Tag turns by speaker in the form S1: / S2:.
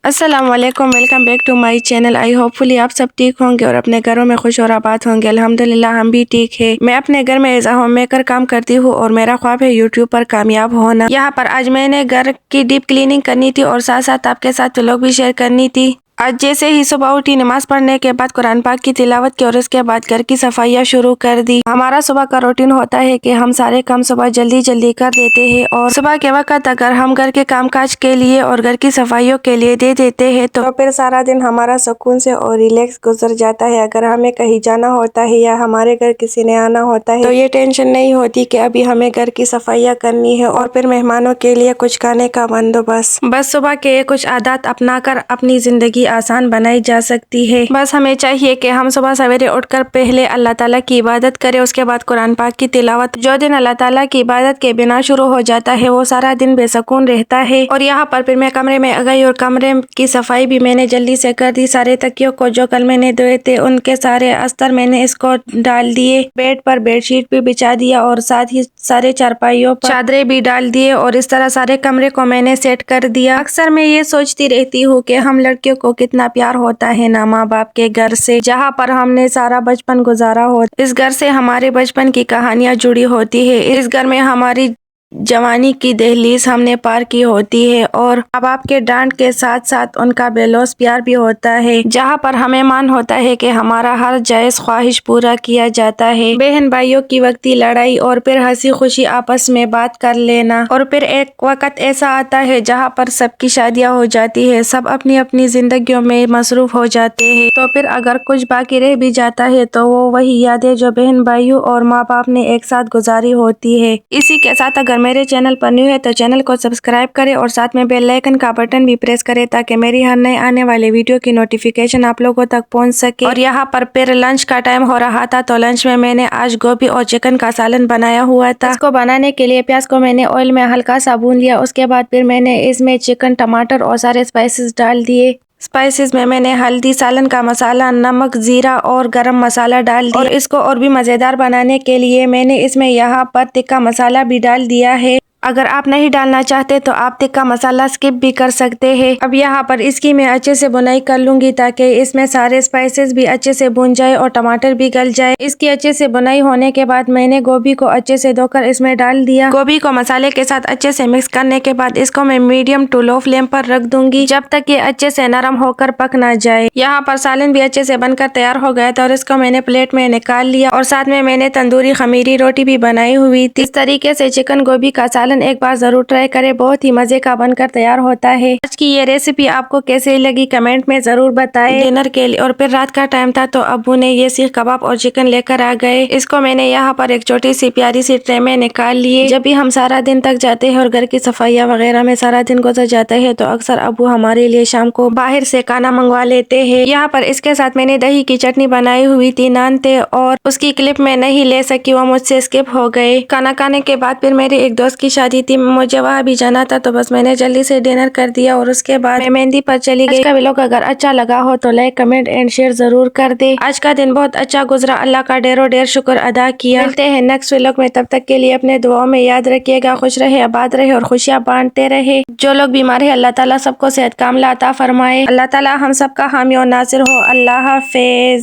S1: अस्सलामुअलैकुम, welcome back to my channel. I hopefully आप सब ठीक होंगे और अपने घरों में खुश और आबाद होंगे। अल्हम्दुलिल्लाह हम भी ठीक है। मैं अपने घर में एज अ होम मेकर काम करती हूँ और मेरा ख्वाब है यूट्यूब पर कामयाब होना। यहाँ पर आज मैंने घर की डीप क्लीनिंग करनी थी और साथ साथ आपके साथ व्लॉग भी शेयर करनी थी। आज जैसे ही सुबह उठी, नमाज पढ़ने के बाद कुरान पाक की तिलावत की और उसके बाद घर की सफाइयाँ शुरू कर दी। हमारा सुबह का रूटीन होता है कि हम सारे काम सुबह जल्दी जल्दी कर देते हैं और सुबह के वक्त अगर हम घर के कामकाज के लिए और घर की सफाइयों के लिए दे देते हैं तो फिर सारा दिन हमारा सुकून से और रिलैक्स गुजर जाता है। अगर हमें कहीं जाना होता है या हमारे घर किसी ने आना होता है तो ये टेंशन नहीं होती कि अभी हमें घर की सफाइयाँ करनी है और फिर मेहमानों के लिए कुछ खाने का बंदोबस्त। बस सुबह के कुछ आदत अपना कर अपनी जिंदगी आसान बनाई जा सकती है। बस हमें चाहिए कि हम सुबह सवेरे उठकर पहले अल्लाह ताला की इबादत करें, उसके बाद कुरान पाक की तिलावत। जो दिन अल्लाह ताला की इबादत के बिना शुरू हो जाता है वो सारा दिन बेसुकून रहता है। और यहाँ पर फिर मैं कमरे में आ गई और कमरे की सफाई भी मैंने जल्दी से कर दी। सारे तकियों को जो कल मैंने धोए थे उनके सारे अस्तर मैंने इसको डाल दिए। बेड पर बेडशीट भी बिछा दिया और साथ ही सारे चारपाइयों पर चादरें भी डाल दिए और इस तरह सारे कमरे को मैंने सेट कर दिया। अक्सर मैं ये सोचती रहती हूँ कि हम लड़कियों को कितना प्यार होता है ना माँ बाप के घर से, जहाँ पर हमने सारा बचपन गुजारा हो। इस घर से हमारे बचपन की कहानियाँ जुड़ी होती है। इस घर में हमारी जवानी की दहलीज हमने पार की होती है और माँ बाप के डांट के साथ साथ उनका बेलौस प्यार भी होता है, जहाँ पर हमें मान होता है कि हमारा हर जायज ख्वाहिश पूरा किया जाता है। बहन भाइयों की वक्ती लड़ाई और फिर हंसी खुशी आपस में बात कर लेना और फिर एक वक्त ऐसा आता है जहाँ पर सबकी शादियाँ हो जाती है, सब अपनी अपनी जिंदगियों में मसरूफ हो जाते हैं। तो फिर अगर कुछ बाकी रह भी जाता है तो वो वही यादें जो बहन भाइयों और माँ बाप ने एक साथ गुजारी होती है। इसी के साथ अगर मेरे चैनल पर न्यू है तो चैनल को सब्सक्राइब करें और साथ में बेल आइकन का बटन भी प्रेस करें ताकि मेरी हर नए आने वाले वीडियो की नोटिफिकेशन आप लोगों तक पहुंच सके। और यहाँ पर फिर लंच का टाइम हो रहा था तो लंच में मैंने आज गोभी और चिकन का सालन बनाया हुआ था। इसको बनाने के लिए प्याज को मैंने ऑयल में हल्का सा भून लिया। उसके बाद फिर मैंने इसमें चिकन, टमाटर और सारे स्पाइसेस डाल दिए। स्पाइसेस में मैंने हल्दी, सालन का मसाला, नमक, जीरा और गरम मसाला डाल दिया। और इसको और भी मज़ेदार बनाने के लिए मैंने इसमें यहाँ पर तिक्का मसाला भी डाल दिया है। अगर आप नहीं डालना चाहते तो आप तिक्का मसाला स्किप भी कर सकते हैं। अब यहाँ पर इसकी मैं अच्छे से बुनाई कर लूंगी ताकि इसमें सारे स्पाइसेस भी अच्छे से भून जाए और टमाटर भी गल जाए। इसकी अच्छे से बुनाई होने के बाद मैंने गोभी को अच्छे से धोकर इसमें डाल दिया। गोभी को मसाले के साथ अच्छे से मिक्स करने के बाद इसको मैं मीडियम टू लो फ्लेम पर रख दूंगी जब तक ये अच्छे से नरम होकर पक ना जाए। यहाँ पर सालन भी अच्छे से बनकर तैयार हो गया था और इसको मैंने प्लेट में निकाल लिया और साथ में मैंने तंदूरी खमीरी रोटी भी बनाई हुई थी। इस तरीके से चिकन गोभी का सालन एक बार जरूर ट्राई करें, बहुत ही मजे का बनकर तैयार होता है। आज की ये रेसिपी आपको कैसे लगी कमेंट में जरूर बताएं। डिनर के लिए और फिर रात का टाइम था तो अब्बू ने ये सीख कबाब और चिकन लेकर आ गए। इसको मैंने यहाँ पर एक छोटी सी प्यारी सी ट्रे में निकाल लिए। जब भी हम सारा दिन तक जाते हैं और घर की सफाइयाँ वगैरह में सारा दिन गुजर जाता है तो अक्सर अब्बू हमारे लिए शाम को बाहर से खाना मंगवा लेते हैं। यहाँ पर इसके साथ मैंने दही की चटनी बनाई हुई थी, नान थे और उसकी क्लिप में नहीं ले सकी, वो मुझसे स्किप हो गए। खाना खाने के बाद फिर मेरी एक दोस्त की शादी थी, मुझे वहाँ भी जाना था तो बस मैंने जल्दी से डिनर कर दिया और उसके बाद मैं मेहंदी पर चली गई। आज का व्लॉग अगर अच्छा लगा हो तो लाइक, कमेंट एंड शेयर जरूर कर दे। आज का दिन बहुत अच्छा गुजरा, अल्लाह का ढेरों ढेर शुक्र अदा किया। मिलते हैं नेक्स्ट व्लॉग में, तब तक के लिए अपने दुआओं में याद रखिएगा। खुश रहे, आबाद रहे और खुशियाँ बांटते रहे। जो लोग बीमार है अल्लाह ताला सबको सेहत कामिला अता फरमाए। अल्लाह ताला हम सबका हामी और नासिर हो। अल्लाह हाफिज।